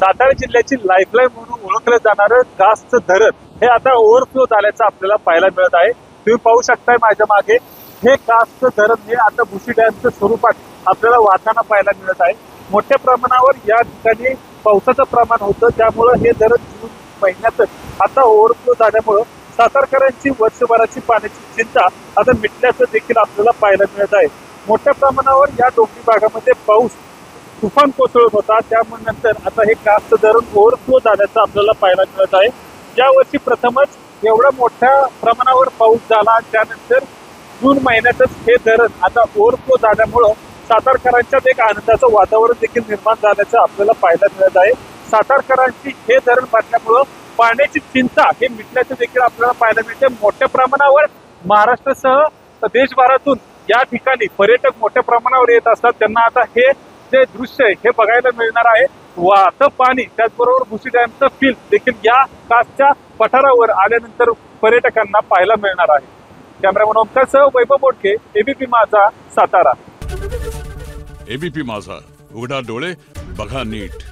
सातारा जिल्ह्याची लाईफलाईन म्हणून ओळखलं जाणारं कासचं धरण हे आता ओव्हरफ्लो झाल्याचं आपल्याला पाहायला मिळत आहे. तुम्ही पाहू शकताय माझ्या मागे हे कासचं धरण हे आता भुशी डॅमच्या स्वरूपात आपल्याला वाहताना पाहायला मिळत आहे. मोठ्या प्रमाणावर या ठिकाणी पावसाचं प्रमाण होतं, त्यामुळं हे धरण जून महिन्यातच आता ओव्हरफ्लो झाल्यामुळं सातारकरांची वर्षभराची पाण्याची चिंता आता मिटल्याचं देखील आपल्याला पाहायला मिळत आहे. मोठ्या प्रमाणावर या डोंगरी भागामध्ये पाऊस तुफान कोसळत होता, त्यामुळे नंतर आता हे कासचं धरण ओव्हरफ्लो झाल्याचं आपल्याला पाहायला मिळत आहे. यावर्षी प्रथमच एवढ्या मोठ्या प्रमाणावर पाऊस झाला, त्यानंतर जून महिन्यातच हे धरण आता ओव्हरफ्लो झाल्यामुळं सातारकरांच्यात एक आनंदाचं वातावरण देखील निर्माण झाल्याचं आपल्याला पाहायला मिळत आहे. सातारकरांची हे धरण भरल्यामुळं पाण्याची चिंता हे मिटल्याचं देखील आपल्याला पाहायला मिळते. मोठ्या प्रमाणावर महाराष्ट्रासह देशभरातून या ठिकाणी पर्यटक मोठ्या प्रमाणावर येत असतात. त्यांना आता हे जे दृश्य आहे हे बघायला मिळणार आहे. वाहतं पाणी त्याचबरोबर भुशी डॅमचं फील देखील या कासच्या पठारावर आल्यानंतर पर्यटकांना पाहायला मिळणार आहे. कॅमेरामन ओमकारसह वैभव बोडके, एबीपी माझा, सातारा. एबीपी माझा, उघडा डोळे बघा नीट.